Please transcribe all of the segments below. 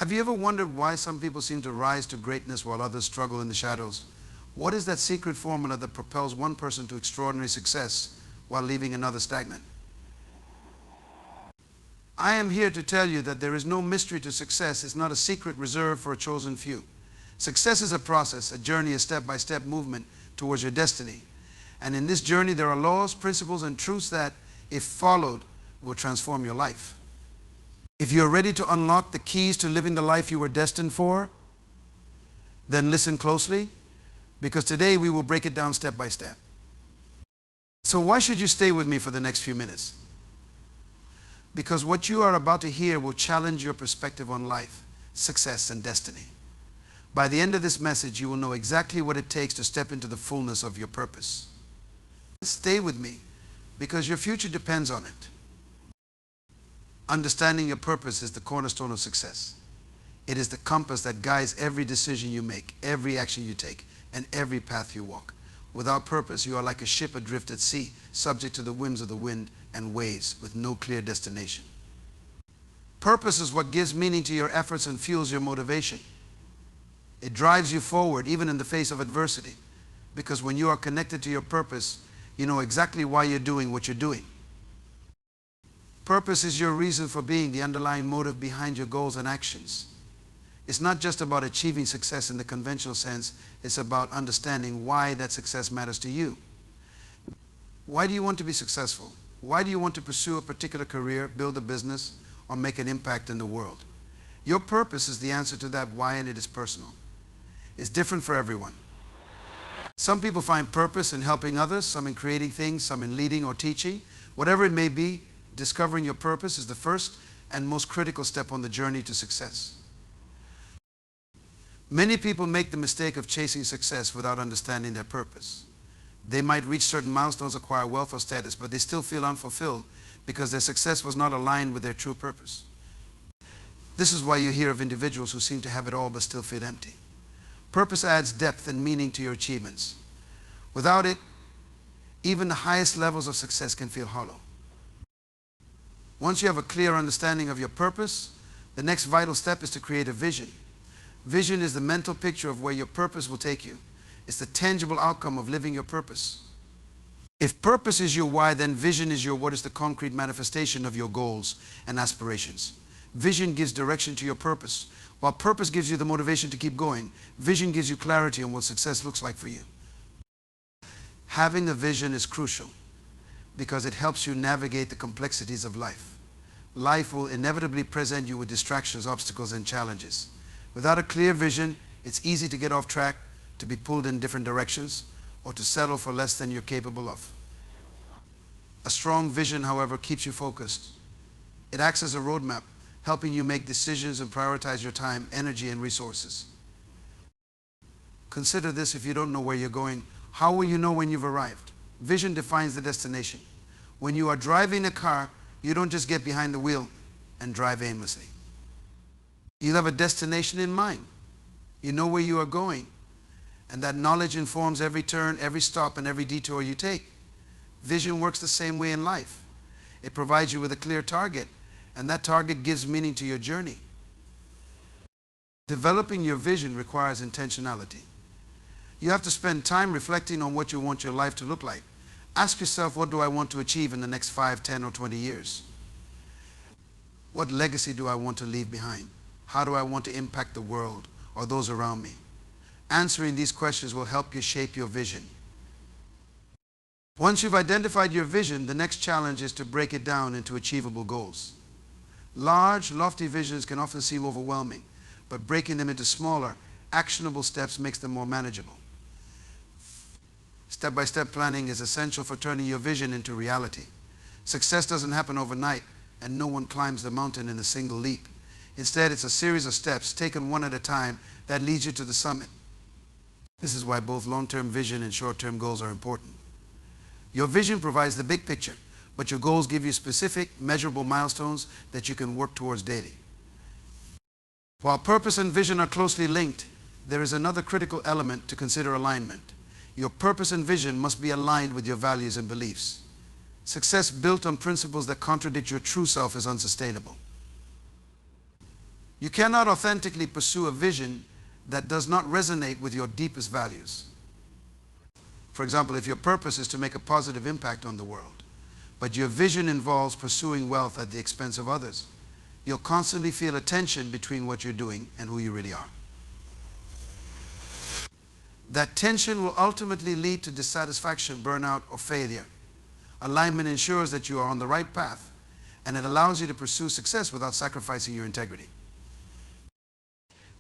Have you ever wondered why some people seem to rise to greatness while others struggle in the shadows? What is that secret formula that propels one person to extraordinary success while leaving another stagnant? I am here to tell you that there is no mystery to success. It's not a secret reserved for a chosen few. Success is a process, a journey, a step-by-step movement towards your destiny. And in this journey, there are laws, principles, and truths that, if followed, will transform your life. If you're ready to unlock the keys to living the life you were destined for, then listen closely, because today we will break it down step by step. So why should you stay with me for the next few minutes? Because what you are about to hear will challenge your perspective on life, success, and destiny. By the end of this message, you will know exactly what it takes to step into the fullness of your purpose. Stay with me, because your future depends on it. Understanding your purpose is the cornerstone of success. It is the compass that guides every decision you make, every action you take, and every path you walk. Without purpose, you are like a ship adrift at sea, subject to the whims of the wind and waves, with no clear destination. Purpose is what gives meaning to your efforts and fuels your motivation. It drives you forward, even in the face of adversity, because when you are connected to your purpose, you know exactly why you're doing what you're doing. Purpose is your reason for being, the underlying motive behind your goals and actions. It's not just about achieving success in the conventional sense, it's about understanding why that success matters to you. Why do you want to be successful? Why do you want to pursue a particular career, build a business, or make an impact in the world? Your purpose is the answer to that why, and it is personal. It's different for everyone. Some people find purpose in helping others, some in creating things, some in leading or teaching. Whatever it may be, discovering your purpose is the first and most critical step on the journey to success. Many people make the mistake of chasing success without understanding their purpose. They might reach certain milestones, acquire wealth or status, but they still feel unfulfilled because their success was not aligned with their true purpose. This is why you hear of individuals who seem to have it all but still feel empty. Purpose adds depth and meaning to your achievements. Without it, even the highest levels of success can feel hollow. Once you have a clear understanding of your purpose, the next vital step is to create a vision. Vision is the mental picture of where your purpose will take you. It's the tangible outcome of living your purpose. If purpose is your why, then vision is what is the concrete manifestation of your goals and aspirations. Vision gives direction to your purpose. While purpose gives you the motivation to keep going, vision gives you clarity on what success looks like for you. Having a vision is crucial because it helps you navigate the complexities of life. Life will inevitably present you with distractions, obstacles, and challenges. Without a clear vision, it's easy to get off track, to be pulled in different directions, or to settle for less than you're capable of. A strong vision, however, keeps you focused. It acts as a roadmap, helping you make decisions and prioritize your time, energy, and resources. Consider this: if you don't know where you're going, how will you know when you've arrived? Vision defines the destination. When you are driving a car, you don't just get behind the wheel and drive aimlessly. You'll have a destination in mind. You know where you are going, and that knowledge informs every turn, every stop, and every detour you take. Vision works the same way in life. It provides you with a clear target, and that target gives meaning to your journey. Developing your vision requires intentionality. You have to spend time reflecting on what you want your life to look like. Ask yourself, what do I want to achieve in the next 5, 10, or 20 years? What legacy do I want to leave behind? How do I want to impact the world or those around me? Answering these questions will help you shape your vision. Once you've identified your vision, the next challenge is to break it down into achievable goals. Large, lofty visions can often seem overwhelming, but breaking them into smaller, actionable steps makes them more manageable. Step-by-step planning is essential for turning your vision into reality. Success doesn't happen overnight, and no one climbs the mountain in a single leap. Instead, it's a series of steps taken one at a time that leads you to the summit. This is why both long-term vision and short-term goals are important. Your vision provides the big picture, but your goals give you specific, measurable milestones that you can work towards daily. While purpose and vision are closely linked, there is another critical element to consider: alignment. Your purpose and vision must be aligned with your values and beliefs. Success built on principles that contradict your true self is unsustainable. You cannot authentically pursue a vision that does not resonate with your deepest values. For example, if your purpose is to make a positive impact on the world, but your vision involves pursuing wealth at the expense of others, you'll constantly feel a tension between what you're doing and who you really are. That tension will ultimately lead to dissatisfaction, burnout, or failure. Alignment ensures that you are on the right path, and it allows you to pursue success without sacrificing your integrity.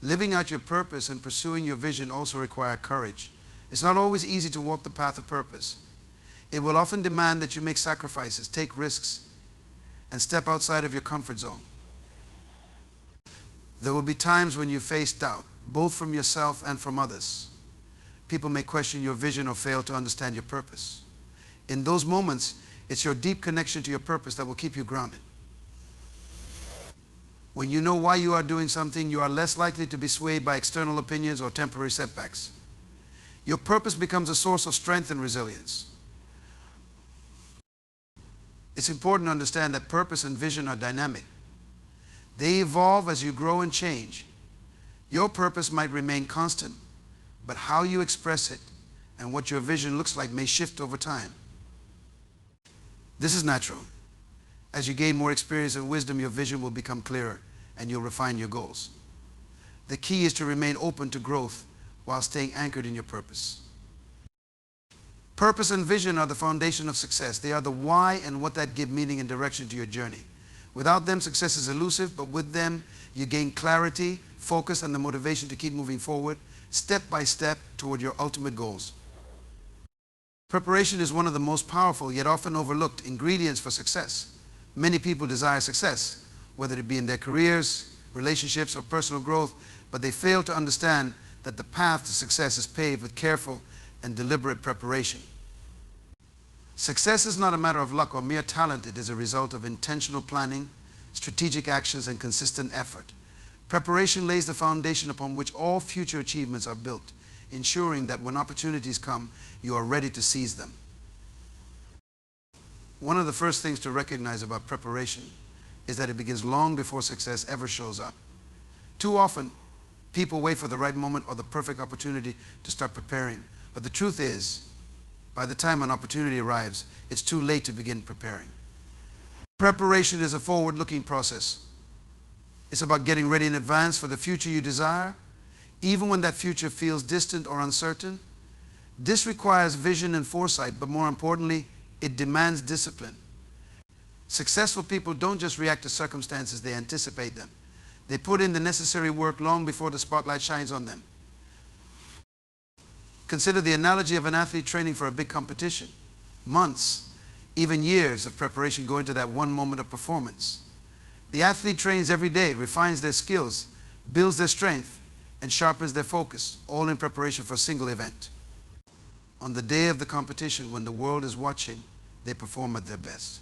Living out your purpose and pursuing your vision also require courage. It's not always easy to walk the path of purpose. It will often demand that you make sacrifices, take risks, and step outside of your comfort zone. There will be times when you face doubt, both from yourself and from others. People may question your vision or fail to understand your purpose. In those moments, it's your deep connection to your purpose that will keep you grounded. When you know why you are doing something, you are less likely to be swayed by external opinions or temporary setbacks. Your purpose becomes a source of strength and resilience. It's important to understand that purpose and vision are dynamic. They evolve as you grow and change. Your purpose might remain constant, but how you express it and what your vision looks like may shift over time. This is natural. As you gain more experience and wisdom, your vision will become clearer and you'll refine your goals. The key is to remain open to growth while staying anchored in your purpose. Purpose and vision are the foundation of success. They are the why and what that give meaning and direction to your journey. Without them, success is elusive, but with them, you gain clarity, focus, and the motivation to keep moving forward, step by step, toward your ultimate goals. Preparation is one of the most powerful, yet often overlooked, ingredients for success. Many people desire success, whether it be in their careers, relationships, or personal growth, but they fail to understand that the path to success is paved with careful and deliberate preparation. Success is not a matter of luck or mere talent. It is a result of intentional planning, strategic actions, and consistent effort. Preparation lays the foundation upon which all future achievements are built, ensuring that when opportunities come, you are ready to seize them. One of the first things to recognize about preparation is that it begins long before success ever shows up. Too often, people wait for the right moment or the perfect opportunity to start preparing. But the truth is, by the time an opportunity arrives, it's too late to begin preparing. Preparation is a forward-looking process. It's about getting ready in advance for the future you desire, even when that future feels distant or uncertain. This requires vision and foresight, but more importantly, it demands discipline. Successful people don't just react to circumstances, they anticipate them. They put in the necessary work long before the spotlight shines on them. Consider the analogy of an athlete training for a big competition. Months, even years of preparation go into that one moment of performance. The athlete trains every day, refines their skills, builds their strength, and sharpens their focus, all in preparation for a single event. On the day of the competition, when the world is watching, they perform at their best.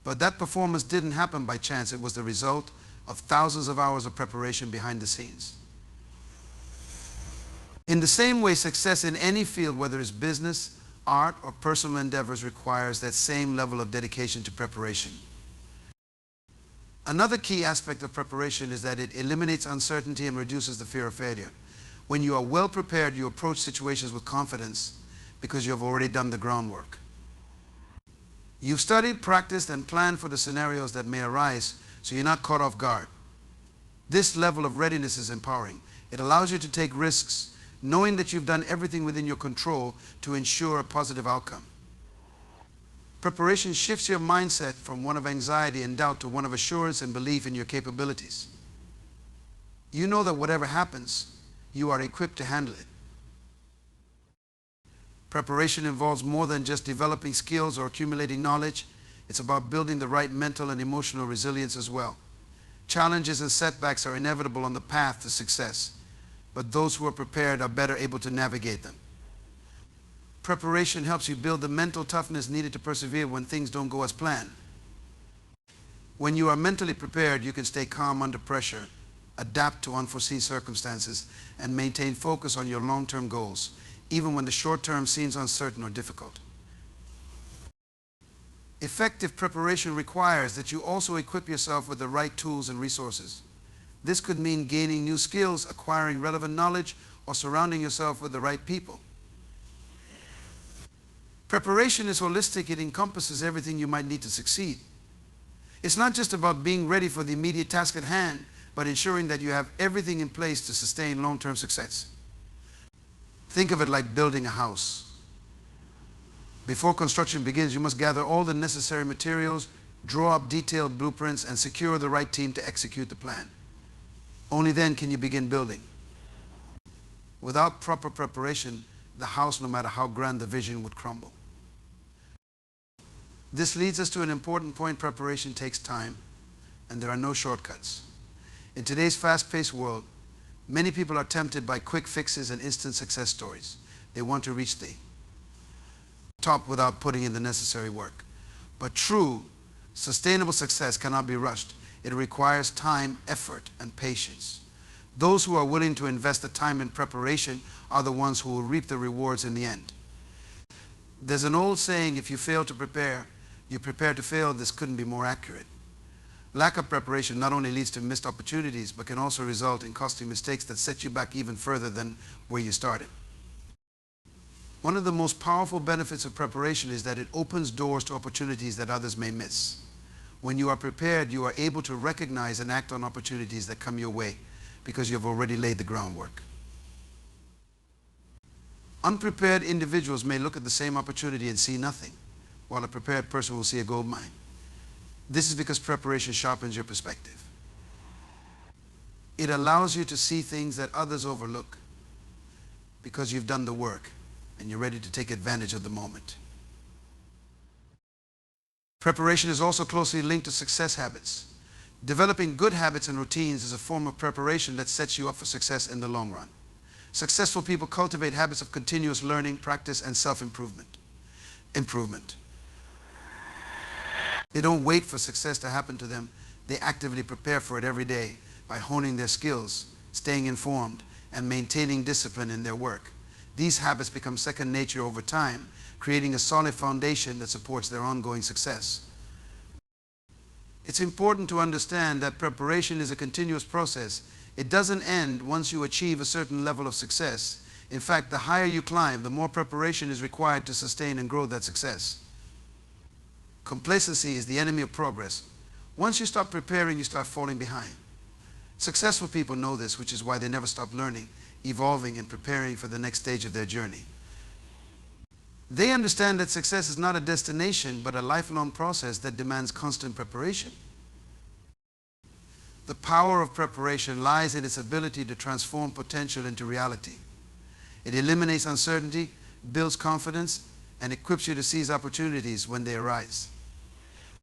But that performance didn't happen by chance. It was the result of thousands of hours of preparation behind the scenes. In the same way, success in any field, whether it's business, art, or personal endeavors, requires that same level of dedication to preparation. Another key aspect of preparation is that it eliminates uncertainty and reduces the fear of failure. When you are well prepared, you approach situations with confidence because you have already done the groundwork. You've studied, practiced, and planned for the scenarios that may arise, so you're not caught off guard. This level of readiness is empowering. It allows you to take risks, knowing that you've done everything within your control to ensure a positive outcome. Preparation shifts your mindset from one of anxiety and doubt to one of assurance and belief in your capabilities. You know that whatever happens, you are equipped to handle it. Preparation involves more than just developing skills or accumulating knowledge. It's about building the right mental and emotional resilience as well. Challenges and setbacks are inevitable on the path to success, but those who are prepared are better able to navigate them. Preparation helps you build the mental toughness needed to persevere when things don't go as planned. When you are mentally prepared, you can stay calm under pressure, adapt to unforeseen circumstances, and maintain focus on your long-term goals, even when the short-term seems uncertain or difficult. Effective preparation requires that you also equip yourself with the right tools and resources. This could mean gaining new skills, acquiring relevant knowledge, or surrounding yourself with the right people. Preparation is holistic. It encompasses everything you might need to succeed. It's not just about being ready for the immediate task at hand, but ensuring that you have everything in place to sustain long-term success. Think of it like building a house. Before construction begins, you must gather all the necessary materials, draw up detailed blueprints, and secure the right team to execute the plan. Only then can you begin building. Without proper preparation, the house, no matter how grand the vision, would crumble. This leads us to an important point. Preparation takes time, and there are no shortcuts. In today's fast-paced world, many people are tempted by quick fixes and instant success stories. They want to reach the top without putting in the necessary work. But true, sustainable success cannot be rushed. It requires time, effort, and patience. Those who are willing to invest the time in preparation are the ones who will reap the rewards in the end. There's an old saying, if you fail to prepare, you prepare to fail. This couldn't be more accurate. Lack of preparation not only leads to missed opportunities, but can also result in costly mistakes that set you back even further than where you started. One of the most powerful benefits of preparation is that it opens doors to opportunities that others may miss. When you are prepared, you are able to recognize and act on opportunities that come your way because you have already laid the groundwork. Unprepared individuals may look at the same opportunity and see nothing, while a prepared person will see a gold mine. This is because preparation sharpens your perspective. It allows you to see things that others overlook because you've done the work and you're ready to take advantage of the moment. Preparation is also closely linked to success habits. Developing good habits and routines is a form of preparation that sets you up for success in the long run. Successful people cultivate habits of continuous learning, practice, and self-improvement. They don't wait for success to happen to them. They actively prepare for it every day by honing their skills, staying informed, and maintaining discipline in their work. These habits become second nature over time, creating a solid foundation that supports their ongoing success. It's important to understand that preparation is a continuous process. It doesn't end once you achieve a certain level of success. In fact, the higher you climb, the more preparation is required to sustain and grow that success. Complacency is the enemy of progress. Once you stop preparing, you start falling behind. Successful people know this, which is why they never stop learning, evolving, and preparing for the next stage of their journey. They understand that success is not a destination, but a lifelong process that demands constant preparation. The power of preparation lies in its ability to transform potential into reality. It eliminates uncertainty, builds confidence, and equips you to seize opportunities when they arise.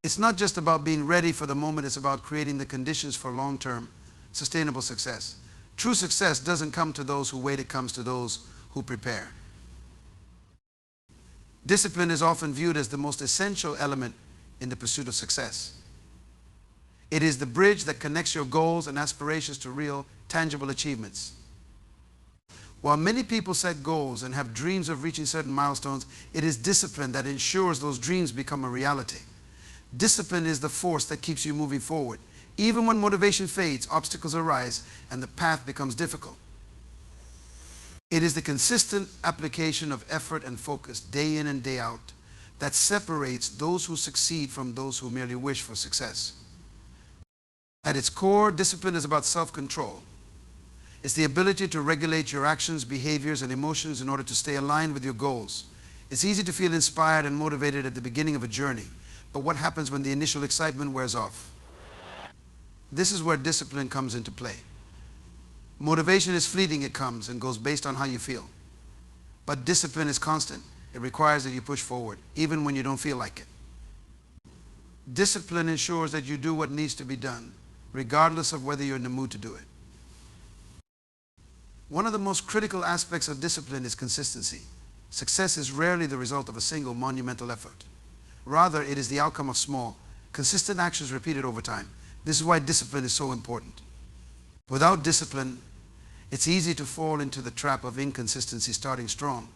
It's not just about being ready for the moment, it's about creating the conditions for long-term, sustainable success. True success doesn't come to those who wait, it comes to those who prepare. Discipline is often viewed as the most essential element in the pursuit of success. It is the bridge that connects your goals and aspirations to real, tangible achievements. While many people set goals and have dreams of reaching certain milestones, it is discipline that ensures those dreams become a reality. Discipline is the force that keeps you moving forward. Even when motivation fades, obstacles arise, and the path becomes difficult. It is the consistent application of effort and focus, day in and day out, that separates those who succeed from those who merely wish for success. At its core, discipline is about self-control. It's the ability to regulate your actions, behaviors, and emotions in order to stay aligned with your goals. It's easy to feel inspired and motivated at the beginning of a journey, but what happens when the initial excitement wears off? This is where discipline comes into play. Motivation is fleeting, it comes and goes based on how you feel. But discipline is constant. It requires that you push forward, even when you don't feel like it. Discipline ensures that you do what needs to be done, regardless of whether you're in the mood to do it. One of the most critical aspects of discipline is consistency. Success is rarely the result of a single monumental effort. Rather, it is the outcome of small, consistent actions repeated over time. This is why discipline is so important. Without discipline, it's easy to fall into the trap of inconsistency, starting strong,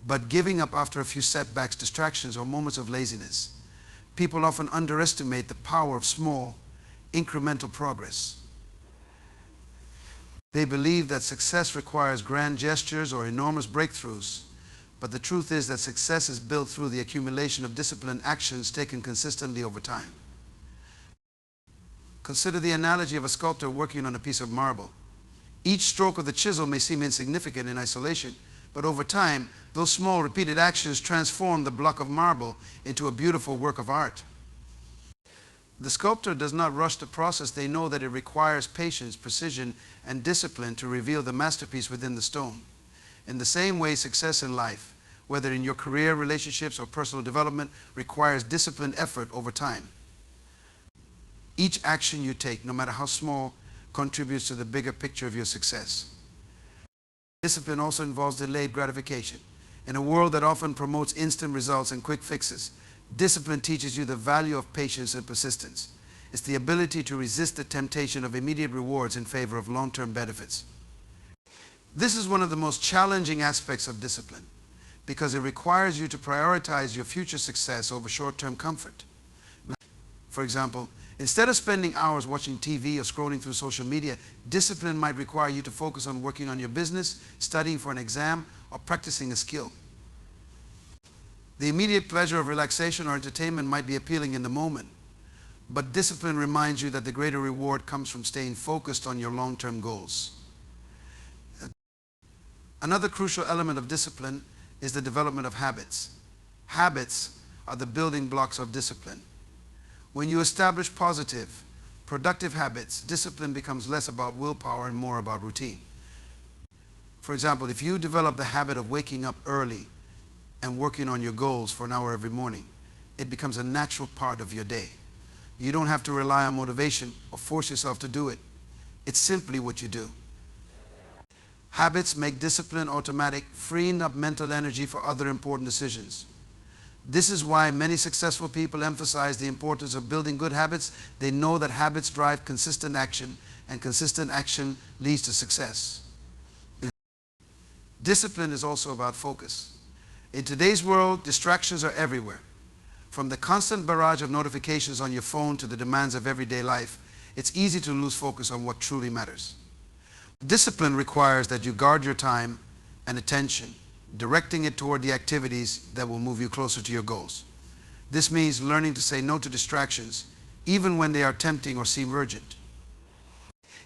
but giving up after a few setbacks, distractions, or moments of laziness. People often underestimate the power of small, incremental progress. They believe that success requires grand gestures or enormous breakthroughs, but the truth is that success is built through the accumulation of disciplined actions taken consistently over time. Consider the analogy of a sculptor working on a piece of marble. Each stroke of the chisel may seem insignificant in isolation, but over time, those small repeated actions transform the block of marble into a beautiful work of art. The sculptor does not rush the process. They know that it requires patience, precision, and discipline to reveal the masterpiece within the stone. In the same way, success in life, whether in your career, relationships, or personal development, requires disciplined effort over time. Each action you take, no matter how small, contributes to the bigger picture of your success. Discipline also involves delayed gratification. In a world that often promotes instant results and quick fixes, discipline teaches you the value of patience and persistence. It's the ability to resist the temptation of immediate rewards in favor of long-term benefits. This is one of the most challenging aspects of discipline because it requires you to prioritize your future success over short-term comfort. For example, instead of spending hours watching TV or scrolling through social media, discipline might require you to focus on working on your business, studying for an exam, or practicing a skill. The immediate pleasure of relaxation or entertainment might be appealing in the moment, but discipline reminds you that the greater reward comes from staying focused on your long-term goals. Another crucial element of discipline is the development of habits. Habits are the building blocks of discipline. When you establish positive, productive habits, discipline becomes less about willpower and more about routine. For example, if you develop the habit of waking up early and working on your goals for an hour every morning, it becomes a natural part of your day. You don't have to rely on motivation or force yourself to do it. It's simply what you do. Habits make discipline automatic, freeing up mental energy for other important decisions. This is why many successful people emphasize the importance of building good habits. They know that habits drive consistent action, and consistent action leads to success. Discipline is also about focus. In today's world, distractions are everywhere. From the constant barrage of notifications on your phone to the demands of everyday life, it's easy to lose focus on what truly matters. Discipline requires that you guard your time and attention, directing it toward the activities that will move you closer to your goals. This means learning to say no to distractions, even when they are tempting or seem urgent.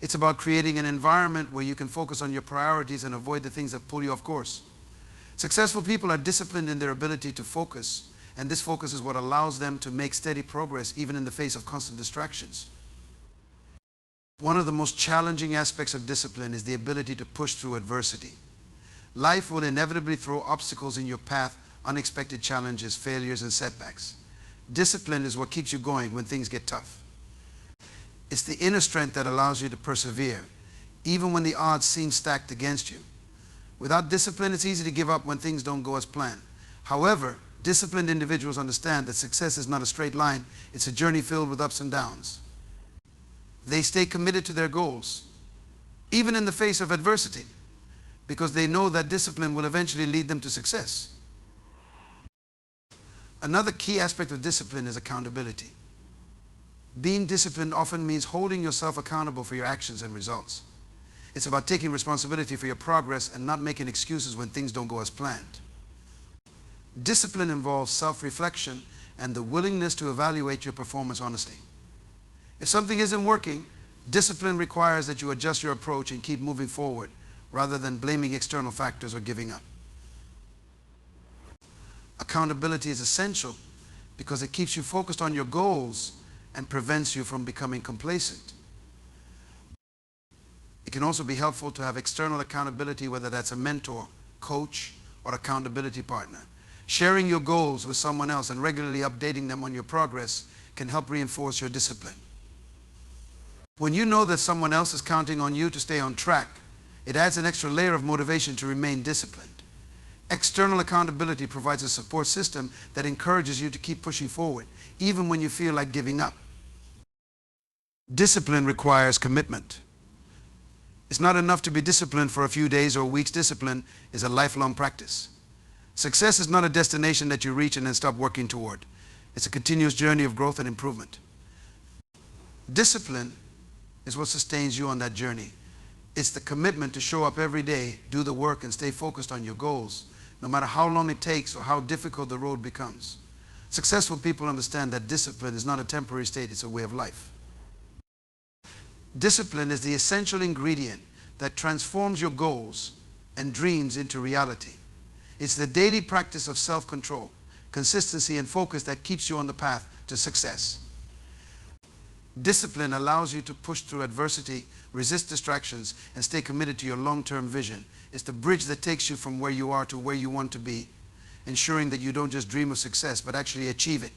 It's about creating an environment where you can focus on your priorities and avoid the things that pull you off course. Successful people are disciplined in their ability to focus, and this focus is what allows them to make steady progress even in the face of constant distractions. One of the most challenging aspects of discipline is the ability to push through adversity. Life will inevitably throw obstacles in your path, unexpected challenges, failures, and setbacks. Discipline is what keeps you going when things get tough. It's the inner strength that allows you to persevere, even when the odds seem stacked against you. Without discipline, it's easy to give up when things don't go as planned. However, disciplined individuals understand that success is not a straight line. It's a journey filled with ups and downs. They stay committed to their goals, even in the face of adversity, because they know that discipline will eventually lead them to success. Another key aspect of discipline is accountability. Being disciplined often means holding yourself accountable for your actions and results. It's about taking responsibility for your progress and not making excuses when things don't go as planned. Discipline involves self-reflection and the willingness to evaluate your performance honestly. If something isn't working, discipline requires that you adjust your approach and keep moving forward rather than blaming external factors or giving up. Accountability is essential because it keeps you focused on your goals and prevents you from becoming complacent. It can also be helpful to have external accountability, whether that's a mentor, coach, or accountability partner. Sharing your goals with someone else and regularly updating them on your progress can help reinforce your discipline. When you know that someone else is counting on you to stay on track, it adds an extra layer of motivation to remain disciplined. External accountability provides a support system that encourages you to keep pushing forward, even when you feel like giving up. Discipline requires commitment. It's not enough to be disciplined for a few days or weeks. Discipline is a lifelong practice. Success is not a destination that you reach and then stop working toward. It's a continuous journey of growth and improvement. Discipline is what sustains you on that journey. It's the commitment to show up every day, do the work, and stay focused on your goals, no matter how long it takes or how difficult the road becomes. Successful people understand that discipline is not a temporary state, it's a way of life. Discipline is the essential ingredient that transforms your goals and dreams into reality. It's the daily practice of self-control, consistency, and focus that keeps you on the path to success. Discipline allows you to push through adversity, resist distractions, and stay committed to your long-term vision. It's the bridge that takes you from where you are to where you want to be, ensuring that you don't just dream of success, but actually achieve it.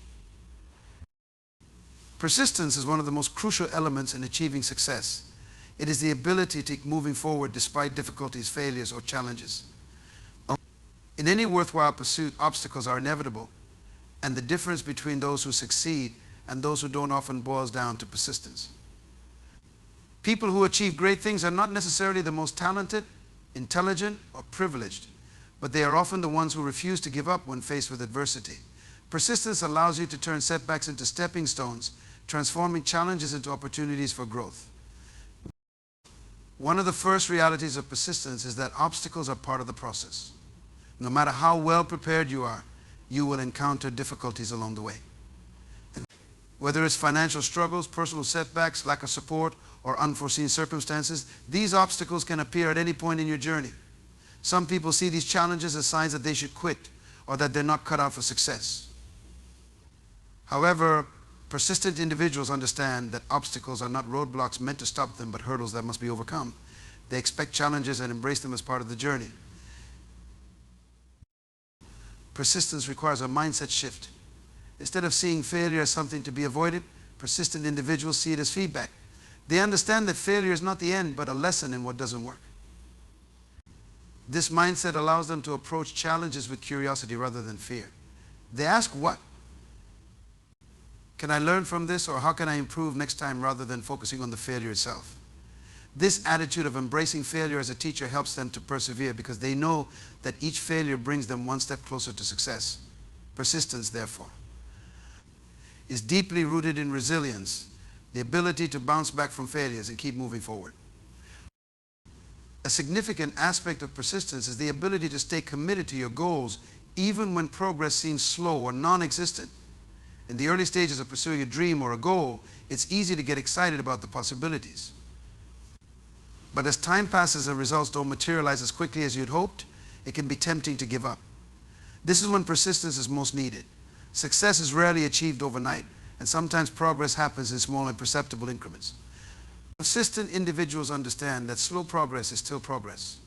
Persistence is one of the most crucial elements in achieving success. It is the ability to keep moving forward despite difficulties, failures, or challenges. In any worthwhile pursuit, obstacles are inevitable, and the difference between those who succeed and those who don't often boils down to persistence. People who achieve great things are not necessarily the most talented, intelligent, or privileged, but they are often the ones who refuse to give up when faced with adversity. Persistence allows you to turn setbacks into stepping stones, transforming challenges into opportunities for growth. One of the first realities of persistence is that obstacles are part of the process. No matter how well prepared you are, you will encounter difficulties along the way. Whether it's financial struggles, personal setbacks, lack of support, or unforeseen circumstances, these obstacles can appear at any point in your journey. Some people see these challenges as signs that they should quit or that they're not cut out for success. However, persistent individuals understand that obstacles are not roadblocks meant to stop them, but hurdles that must be overcome. They expect challenges and embrace them as part of the journey. Persistence requires a mindset shift. Instead of seeing failure as something to be avoided, persistent individuals see it as feedback. They understand that failure is not the end, but a lesson in what doesn't work. This mindset allows them to approach challenges with curiosity rather than fear. They ask, what? Can I learn from this, or how can I improve next time, rather than focusing on the failure itself? This attitude of embracing failure as a teacher helps them to persevere because they know that each failure brings them one step closer to success. Persistence, therefore, is deeply rooted in resilience, the ability to bounce back from failures and keep moving forward. A significant aspect of persistence is the ability to stay committed to your goals even when progress seems slow or non-existent. In the early stages of pursuing a dream or a goal, it's easy to get excited about the possibilities. But as time passes and results don't materialize as quickly as you'd hoped, it can be tempting to give up. This is when persistence is most needed. Success is rarely achieved overnight, and sometimes progress happens in small and perceptible increments. Persistent individuals understand that slow progress is still progress.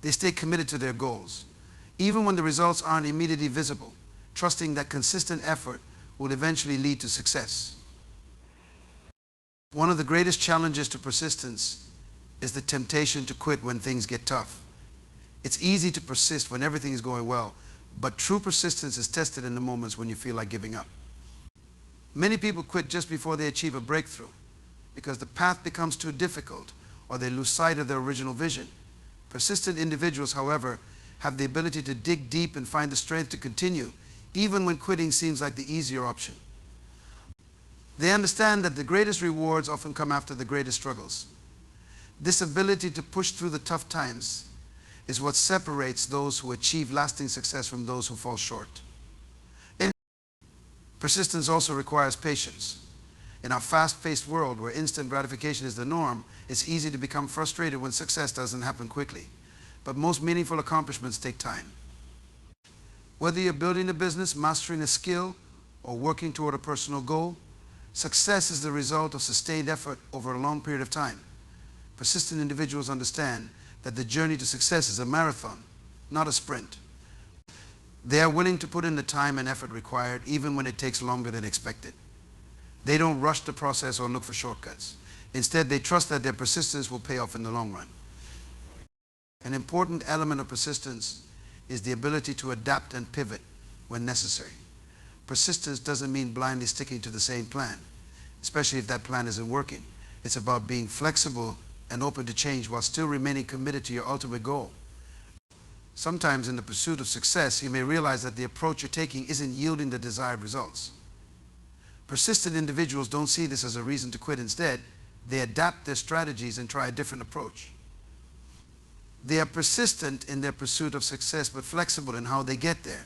They stay committed to their goals, even when the results aren't immediately visible, trusting that consistent effort will eventually lead to success. One of the greatest challenges to persistence is the temptation to quit when things get tough. It's easy to persist when everything is going well, but true persistence is tested in the moments when you feel like giving up. Many people quit just before they achieve a breakthrough because the path becomes too difficult or they lose sight of their original vision. Persistent individuals, however, have the ability to dig deep and find the strength to continue, even when quitting seems like the easier option. They understand that the greatest rewards often come after the greatest struggles. This ability to push through the tough times is what separates those who achieve lasting success from those who fall short. Persistence also requires patience. In our fast-paced world where instant gratification is the norm, it's easy to become frustrated when success doesn't happen quickly. But most meaningful accomplishments take time. Whether you're building a business, mastering a skill, or working toward a personal goal, success is the result of sustained effort over a long period of time. Persistent individuals understand that the journey to success is a marathon, not a sprint. They are willing to put in the time and effort required even when it takes longer than expected. They don't rush the process or look for shortcuts. Instead, they trust that their persistence will pay off in the long run. An important element of persistence is the ability to adapt and pivot when necessary. Persistence doesn't mean blindly sticking to the same plan, especially if that plan isn't working. It's about being flexible and open to change while still remaining committed to your ultimate goal. Sometimes in the pursuit of success, you may realize that the approach you're taking isn't yielding the desired results. Persistent individuals don't see this as a reason to quit. Instead, they adapt their strategies and try a different approach. They are persistent in their pursuit of success, but flexible in how they get there.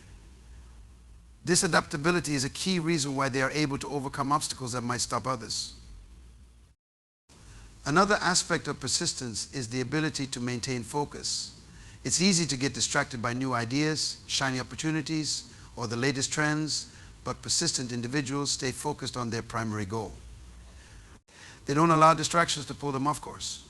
This adaptability is a key reason why they are able to overcome obstacles that might stop others. Another aspect of persistence is the ability to maintain focus. It's easy to get distracted by new ideas, shiny opportunities, or the latest trends, but persistent individuals stay focused on their primary goal. They don't allow distractions to pull them off course.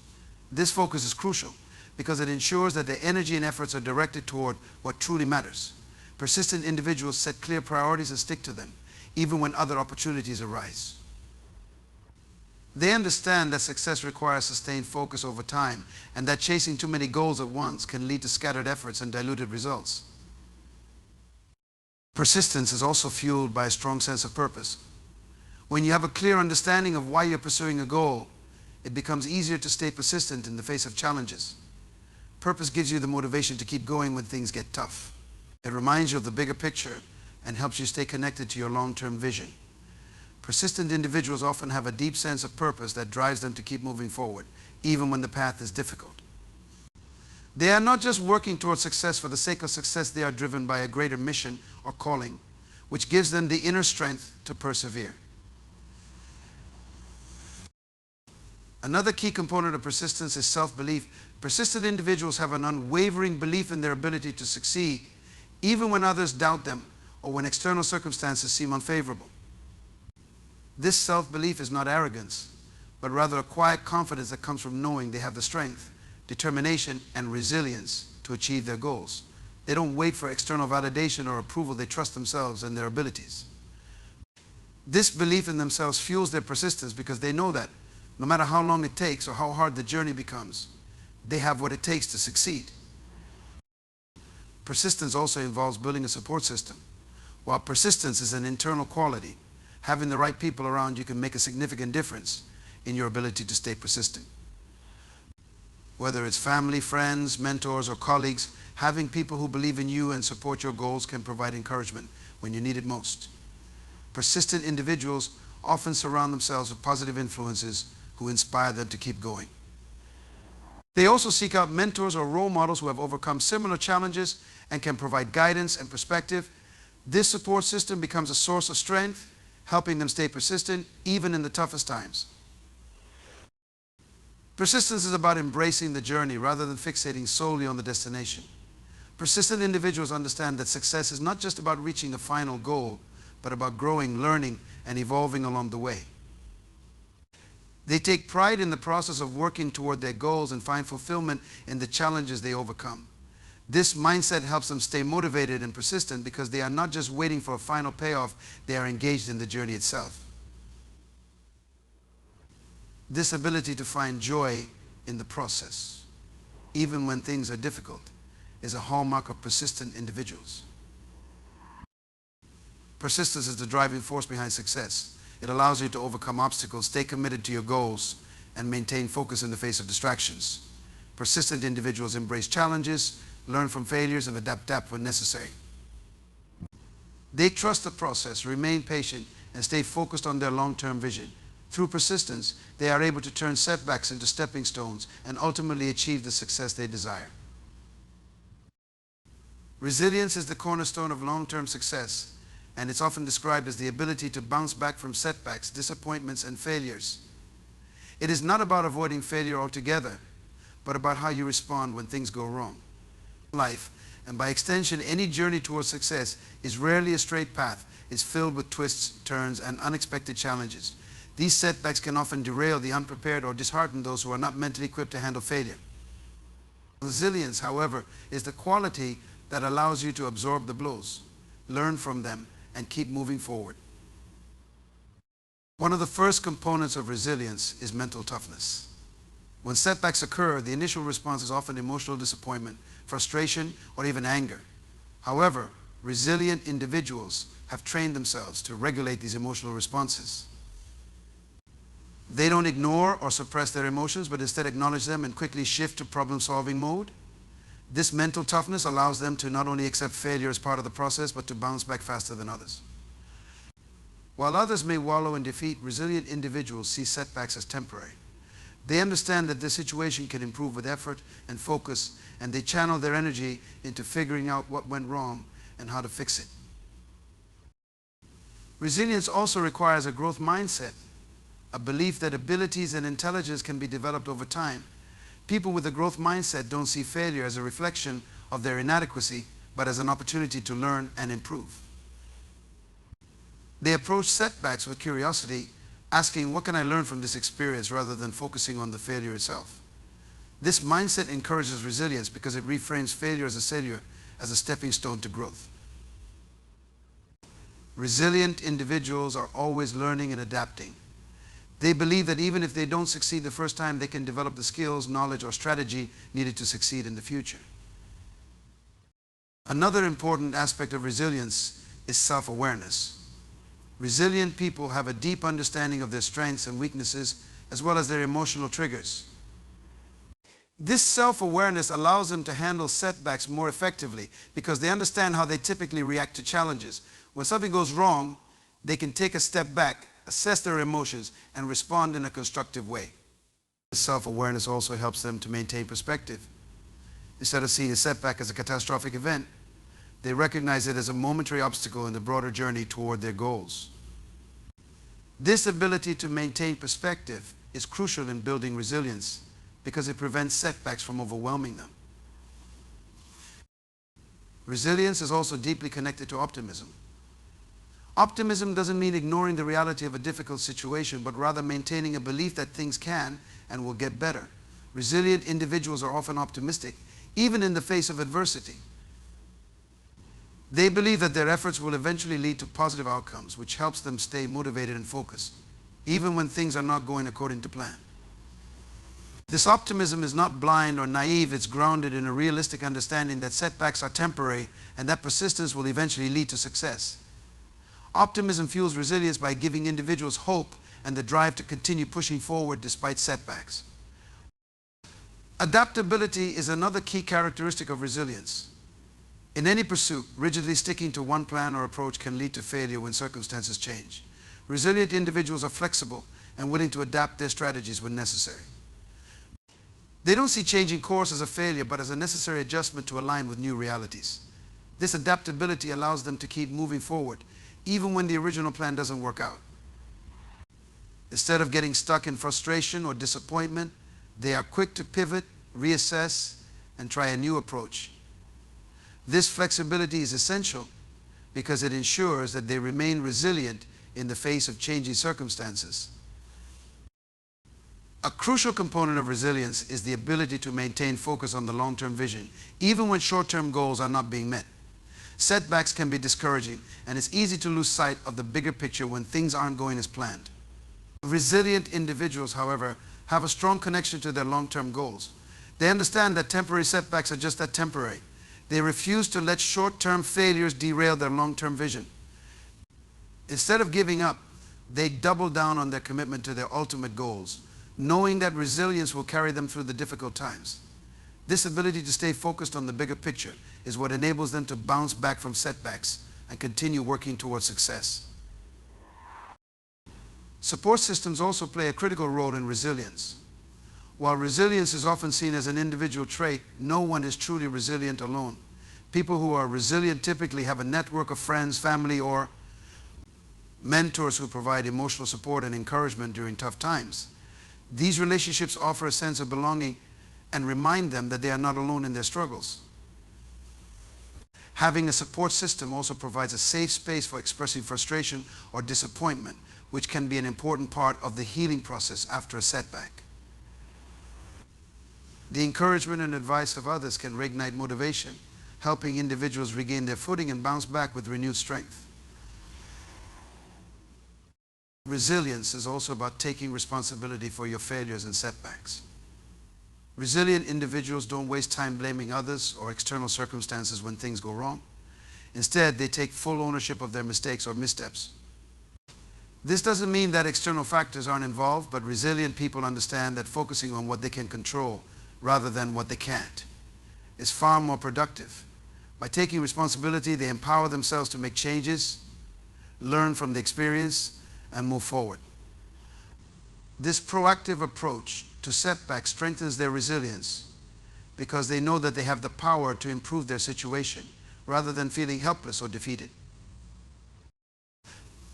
This focus is crucial because it ensures that their energy and efforts are directed toward what truly matters. Persistent individuals set clear priorities and stick to them, even when other opportunities arise. They understand that success requires sustained focus over time, and that chasing too many goals at once can lead to scattered efforts and diluted results. Persistence is also fueled by a strong sense of purpose. When you have a clear understanding of why you're pursuing a goal, it becomes easier to stay persistent in the face of challenges. Purpose gives you the motivation to keep going when things get tough. It reminds you of the bigger picture and helps you stay connected to your long-term vision. Persistent individuals often have a deep sense of purpose that drives them to keep moving forward, even when the path is difficult. They are not just working towards success for the sake of success, they are driven by a greater mission or calling, which gives them the inner strength to persevere. Another key component of persistence is self-belief. Persistent individuals have an unwavering belief in their ability to succeed, even when others doubt them or when external circumstances seem unfavorable. This self-belief is not arrogance, but rather a quiet confidence that comes from knowing they have the strength, determination, and resilience to achieve their goals. They don't wait for external validation or approval. They trust themselves and their abilities. This belief in themselves fuels their persistence because they know that no matter how long it takes or how hard the journey becomes, they have what it takes to succeed. Persistence also involves building a support system. While persistence is an internal quality, having the right people around you can make a significant difference in your ability to stay persistent. Whether it's family, friends, mentors, or colleagues, having people who believe in you and support your goals can provide encouragement when you need it most. Persistent individuals often surround themselves with positive influences who inspire them to keep going. They also seek out mentors or role models who have overcome similar challenges and can provide guidance and perspective. This support system becomes a source of strength, helping them stay persistent even in the toughest times. Persistence is about embracing the journey rather than fixating solely on the destination. Persistent individuals understand that success is not just about reaching a final goal, but about growing, learning, and evolving along the way. They take pride in the process of working toward their goals and find fulfillment in the challenges they overcome. This mindset helps them stay motivated and persistent because they are not just waiting for a final payoff, they are engaged in the journey itself. This ability to find joy in the process, even when things are difficult, is a hallmark of persistent individuals. Persistence is the driving force behind success. It allows you to overcome obstacles, stay committed to your goals, and maintain focus in the face of distractions. Persistent individuals embrace challenges, learn from failures, and adapt when necessary. They trust the process, remain patient, and stay focused on their long-term vision. Through persistence, they are able to turn setbacks into stepping stones and ultimately achieve the success they desire. Resilience is the cornerstone of long-term success, and it's often described as the ability to bounce back from setbacks, disappointments, and failures. It is not about avoiding failure altogether, but about how you respond when things go wrong. Life, and by extension, any journey towards success, is rarely a straight path. It's filled with twists, turns, and unexpected challenges. These setbacks can often derail the unprepared or dishearten those who are not mentally equipped to handle failure. Resilience, however, is the quality that allows you to absorb the blows, learn from them, and keep moving forward. One of the first components of resilience is mental toughness. When setbacks occur, the initial response is often emotional disappointment, frustration, or even anger. However, resilient individuals have trained themselves to regulate these emotional responses. They don't ignore or suppress their emotions, but instead acknowledge them and quickly shift to problem-solving mode. This mental toughness allows them to not only accept failure as part of the process, but to bounce back faster than others. While others may wallow in defeat, resilient individuals see setbacks as temporary. They understand that the situation can improve with effort and focus, and they channel their energy into figuring out what went wrong and how to fix it. Resilience also requires a growth mindset, a belief that abilities and intelligence can be developed over time. People with a growth mindset don't see failure as a reflection of their inadequacy, but as an opportunity to learn and improve. They approach setbacks with curiosity, asking, what can I learn from this experience, rather than focusing on the failure itself. This mindset encourages resilience because it reframes failure as a stepping stone to growth. Resilient individuals are always learning and adapting. They believe that even if they don't succeed the first time, they can develop the skills, knowledge, or strategy needed to succeed in the future. Another important aspect of resilience is self-awareness. Resilient people have a deep understanding of their strengths and weaknesses, as well as their emotional triggers. This self-awareness allows them to handle setbacks more effectively because they understand how they typically react to challenges. When something goes wrong, they can take a step back, assess their emotions, and respond in a constructive way. This self-awareness also helps them to maintain perspective. Instead of seeing a setback as a catastrophic event, they recognize it as a momentary obstacle in the broader journey toward their goals. This ability to maintain perspective is crucial in building resilience because it prevents setbacks from overwhelming them. Resilience is also deeply connected to optimism. Optimism doesn't mean ignoring the reality of a difficult situation, but rather maintaining a belief that things can and will get better. Resilient individuals are often optimistic, even in the face of adversity. They believe that their efforts will eventually lead to positive outcomes, which helps them stay motivated and focused, even when things are not going according to plan. This optimism is not blind or naive. It's grounded in a realistic understanding that setbacks are temporary and that persistence will eventually lead to success. Optimism fuels resilience by giving individuals hope and the drive to continue pushing forward despite setbacks. Adaptability is another key characteristic of resilience. In any pursuit, rigidly sticking to one plan or approach can lead to failure when circumstances change. Resilient individuals are flexible and willing to adapt their strategies when necessary. They don't see changing course as a failure, but as a necessary adjustment to align with new realities. This adaptability allows them to keep moving forward, even when the original plan doesn't work out. Instead of getting stuck in frustration or disappointment, they are quick to pivot, reassess, and try a new approach. This flexibility is essential because it ensures that they remain resilient in the face of changing circumstances. A crucial component of resilience is the ability to maintain focus on the long-term vision, even when short-term goals are not being met. Setbacks can be discouraging, and it's easy to lose sight of the bigger picture when things aren't going as planned. Resilient individuals, however, have a strong connection to their long-term goals. They understand that temporary setbacks are just that, temporary. They refuse to let short-term failures derail their long-term vision. Instead of giving up, they double down on their commitment to their ultimate goals, knowing that resilience will carry them through the difficult times. This ability to stay focused on the bigger picture is what enables them to bounce back from setbacks and continue working towards success. Support systems also play a critical role in resilience. While resilience is often seen as an individual trait, no one is truly resilient alone. People who are resilient typically have a network of friends, family, or mentors who provide emotional support and encouragement during tough times. These relationships offer a sense of belonging and remind them that they are not alone in their struggles. Having a support system also provides a safe space for expressing frustration or disappointment, which can be an important part of the healing process after a setback. The encouragement and advice of others can reignite motivation, helping individuals regain their footing and bounce back with renewed strength. Resilience is also about taking responsibility for your failures and setbacks. Resilient individuals don't waste time blaming others or external circumstances when things go wrong. Instead, they take full ownership of their mistakes or missteps. This doesn't mean that external factors aren't involved, but resilient people understand that focusing on what they can control rather than what they can't is far more productive. By taking responsibility, they empower themselves to make changes, learn from the experience, and move forward. This proactive approach to setbacks strengthens their resilience because they know that they have the power to improve their situation rather than feeling helpless or defeated.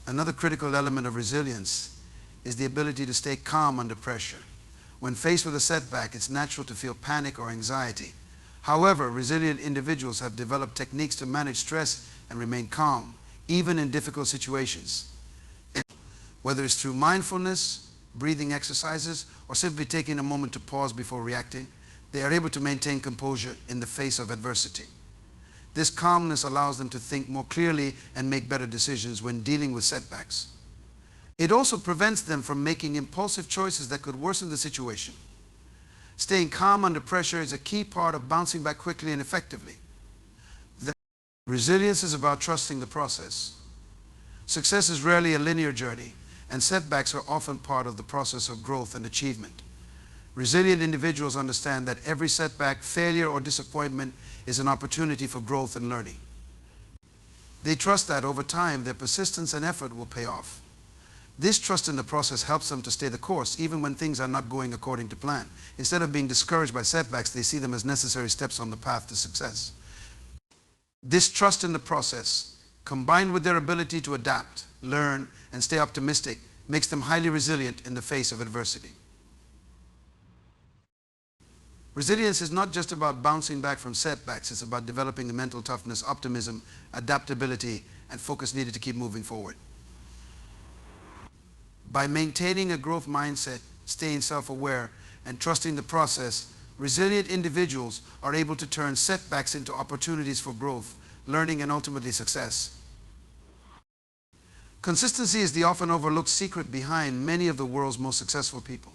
Another critical element of resilience is the ability to stay calm under pressure. When faced with a setback, it's natural to feel panic or anxiety. However, resilient individuals have developed techniques to manage stress and remain calm, even in difficult situations. Whether it's through mindfulness, breathing exercises, or simply taking a moment to pause before reacting, they are able to maintain composure in the face of adversity. This calmness allows them to think more clearly and make better decisions when dealing with setbacks. It also prevents them from making impulsive choices that could worsen the situation. Staying calm under pressure is a key part of bouncing back quickly and effectively. Resilience is about trusting the process. Success is rarely a linear journey, and setbacks are often part of the process of growth and achievement. Resilient individuals understand that every setback, failure, or disappointment is an opportunity for growth and learning. They trust that over time their persistence and effort will pay off. This trust in the process helps them to stay the course even when things are not going according to plan. Instead of being discouraged by setbacks, they see them as necessary steps on the path to success. This trust in the process, combined with their ability to adapt, learn, and stay optimistic, makes them highly resilient in the face of adversity. Resilience is not just about bouncing back from setbacks, it's about developing the mental toughness, optimism, adaptability, and focus needed to keep moving forward. By maintaining a growth mindset, staying self-aware, and trusting the process, resilient individuals are able to turn setbacks into opportunities for growth, learning, and ultimately success. Consistency is the often overlooked secret behind many of the world's most successful people.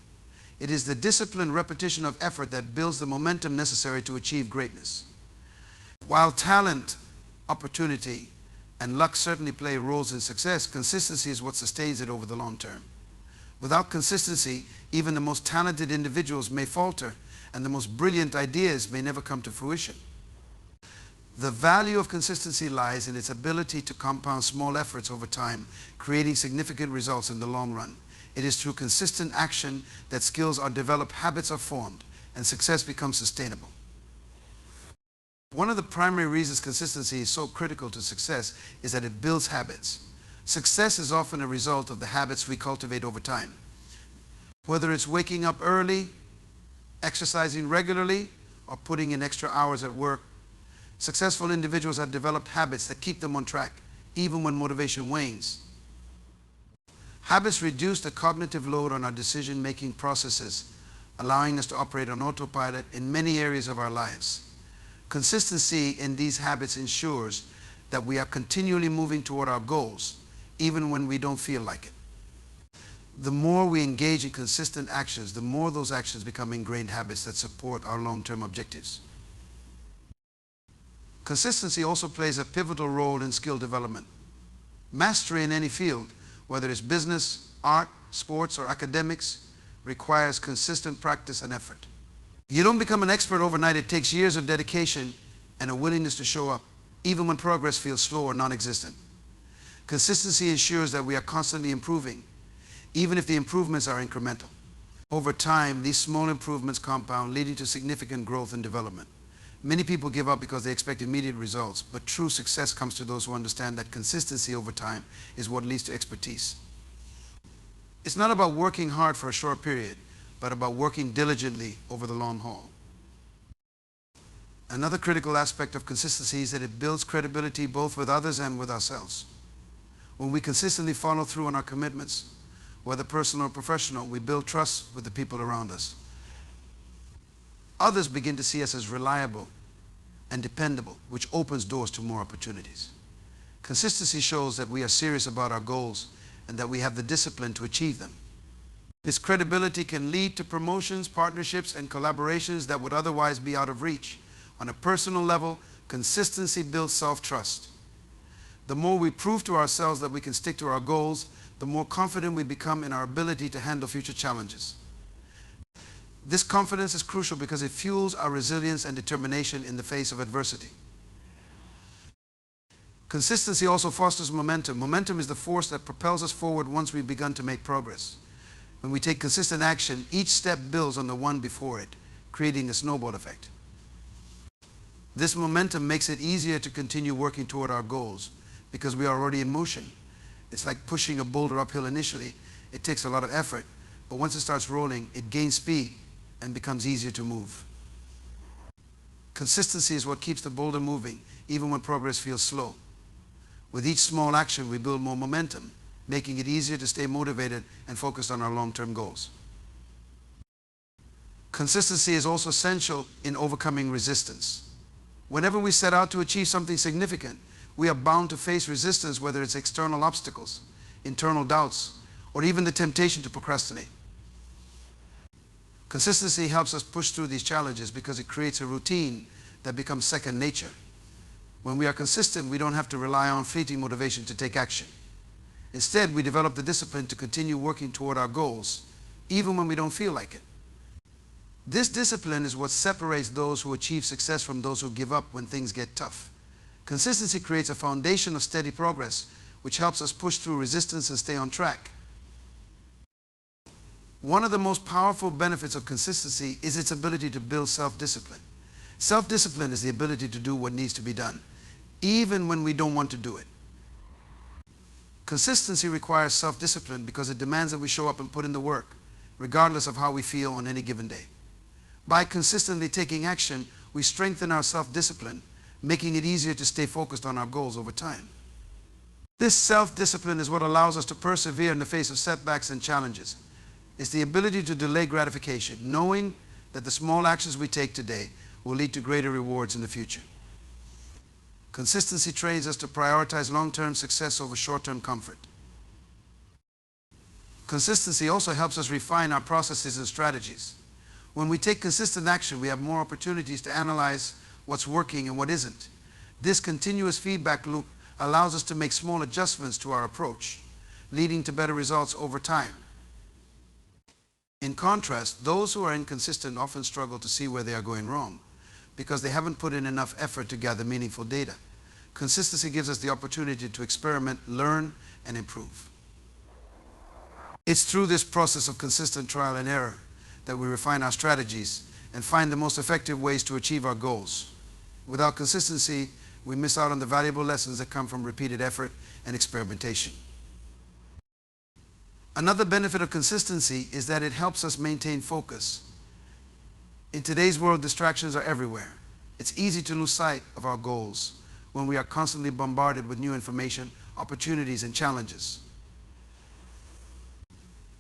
It is the disciplined repetition of effort that builds the momentum necessary to achieve greatness. While talent, opportunity, and luck certainly play roles in success, consistency is what sustains it over the long term. Without consistency, even the most talented individuals may falter, and the most brilliant ideas may never come to fruition. The value of consistency lies in its ability to compound small efforts over time, creating significant results in the long run. It is through consistent action that skills are developed, habits are formed, and success becomes sustainable. One of the primary reasons consistency is so critical to success is that it builds habits. Success is often a result of the habits we cultivate over time. Whether it's waking up early, exercising regularly, or putting in extra hours at work, successful individuals have developed habits that keep them on track, even when motivation wanes. Habits reduce the cognitive load on our decision-making processes, allowing us to operate on autopilot in many areas of our lives. Consistency in these habits ensures that we are continually moving toward our goals, even when we don't feel like it. The more we engage in consistent actions, the more those actions become ingrained habits that support our long-term objectives. Consistency also plays a pivotal role in skill development. Mastery in any field, whether it's business, art, sports, or academics, requires consistent practice and effort. You don't become an expert overnight. It takes years of dedication and a willingness to show up, even when progress feels slow or non-existent. Consistency ensures that we are constantly improving, even if the improvements are incremental. Over time, these small improvements compound, leading to significant growth and development. Many people give up because they expect immediate results, but true success comes to those who understand that consistency over time is what leads to expertise. It's not about working hard for a short period, but about working diligently over the long haul. Another critical aspect of consistency is that it builds credibility both with others and with ourselves. When we consistently follow through on our commitments, whether personal or professional, we build trust with the people around us. Others begin to see us as reliable and dependable, which opens doors to more opportunities. Consistency shows that we are serious about our goals and that we have the discipline to achieve them. This credibility can lead to promotions, partnerships, and collaborations that would otherwise be out of reach. On a personal level, consistency builds self-trust. The more we prove to ourselves that we can stick to our goals, the more confident we become in our ability to handle future challenges. This confidence is crucial because it fuels our resilience and determination in the face of adversity. Consistency also fosters momentum. Momentum is the force that propels us forward once we've begun to make progress. When we take consistent action, each step builds on the one before it, creating a snowball effect. This momentum makes it easier to continue working toward our goals because we are already in motion. It's like pushing a boulder uphill initially. It takes a lot of effort, but once it starts rolling, it gains speed and becomes easier to move. Consistency is what keeps the boulder moving, even when progress feels slow. With each small action, we build more momentum, making it easier to stay motivated and focused on our long-term goals. Consistency is also essential in overcoming resistance. Whenever we set out to achieve something significant, we are bound to face resistance, whether it's external obstacles, internal doubts, or even the temptation to procrastinate. Consistency helps us push through these challenges because it creates a routine that becomes second nature. When we are consistent, we don't have to rely on fleeting motivation to take action. Instead, we develop the discipline to continue working toward our goals, even when we don't feel like it. This discipline is what separates those who achieve success from those who give up when things get tough. Consistency creates a foundation of steady progress, which helps us push through resistance and stay on track. One of the most powerful benefits of consistency is its ability to build self-discipline. Self-discipline is the ability to do what needs to be done, even when we don't want to do it. Consistency requires self-discipline because it demands that we show up and put in the work, regardless of how we feel on any given day. By consistently taking action, we strengthen our self-discipline, making it easier to stay focused on our goals over time. This self-discipline is what allows us to persevere in the face of setbacks and challenges. It's the ability to delay gratification, knowing that the small actions we take today will lead to greater rewards in the future. Consistency trains us to prioritize long-term success over short-term comfort. Consistency also helps us refine our processes and strategies. When we take consistent action, we have more opportunities to analyze what's working and what isn't. This continuous feedback loop allows us to make small adjustments to our approach, leading to better results over time. In contrast, those who are inconsistent often struggle to see where they are going wrong because they haven't put in enough effort to gather meaningful data. Consistency gives us the opportunity to experiment, learn, and improve. It's through this process of consistent trial and error that we refine our strategies and find the most effective ways to achieve our goals. Without consistency, we miss out on the valuable lessons that come from repeated effort and experimentation. Another benefit of consistency is that it helps us maintain focus. In today's world, distractions are everywhere. It's easy to lose sight of our goals when we are constantly bombarded with new information, opportunities, and challenges.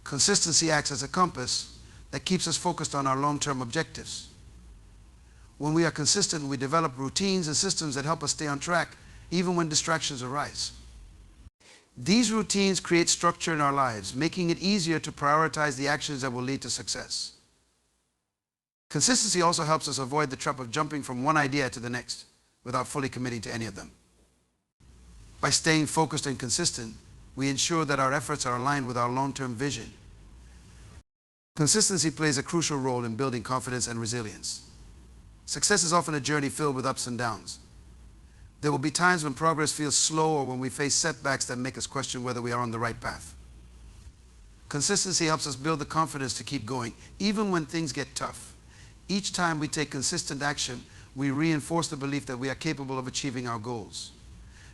Consistency acts as a compass that keeps us focused on our long-term objectives. When we are consistent, we develop routines and systems that help us stay on track even when distractions arise. These routines create structure in our lives, making it easier to prioritize the actions that will lead to success. Consistency also helps us avoid the trap of jumping from one idea to the next without fully committing to any of them. By staying focused and consistent, we ensure that our efforts are aligned with our long-term vision. Consistency plays a crucial role in building confidence and resilience. Success is often a journey filled with ups and downs. There will be times when progress feels slow or when we face setbacks that make us question whether we are on the right path. Consistency helps us build the confidence to keep going, even when things get tough. Each time we take consistent action, we reinforce the belief that we are capable of achieving our goals.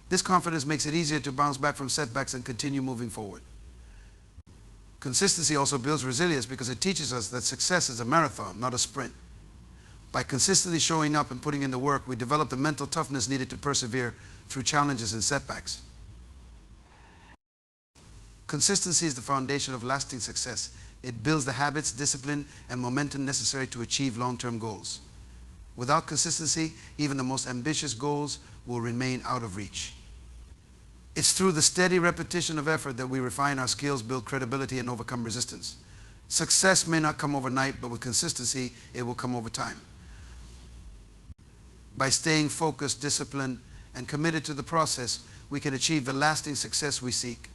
This confidence makes it easier to bounce back from setbacks and continue moving forward. Consistency also builds resilience because it teaches us that success is a marathon, not a sprint. By consistently showing up and putting in the work, we develop the mental toughness needed to persevere through challenges and setbacks. Consistency is the foundation of lasting success. It builds the habits, discipline, and momentum necessary to achieve long-term goals. Without consistency, even the most ambitious goals will remain out of reach. It's through the steady repetition of effort that we refine our skills, build credibility, and overcome resistance. Success may not come overnight, but with consistency, it will come over time. By staying focused, disciplined, and committed to the process, we can achieve the lasting success we seek.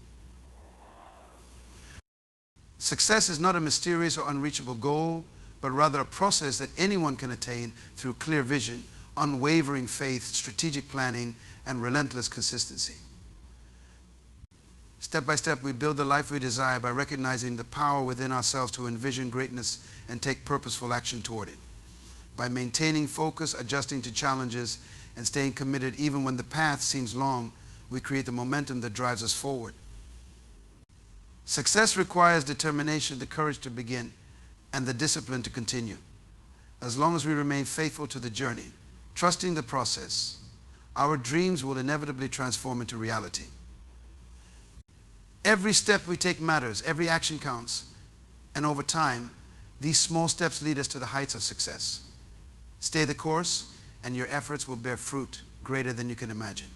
Success is not a mysterious or unreachable goal, but rather a process that anyone can attain through clear vision, unwavering faith, strategic planning, and relentless consistency. Step by step, we build the life we desire by recognizing the power within ourselves to envision greatness and take purposeful action toward it. By maintaining focus, adjusting to challenges, and staying committed even when the path seems long, we create the momentum that drives us forward. Success requires determination, the courage to begin, and the discipline to continue. As long as we remain faithful to the journey, trusting the process, our dreams will inevitably transform into reality. Every step we take matters, every action counts, and over time, these small steps lead us to the heights of success. Stay the course, and your efforts will bear fruit greater than you can imagine.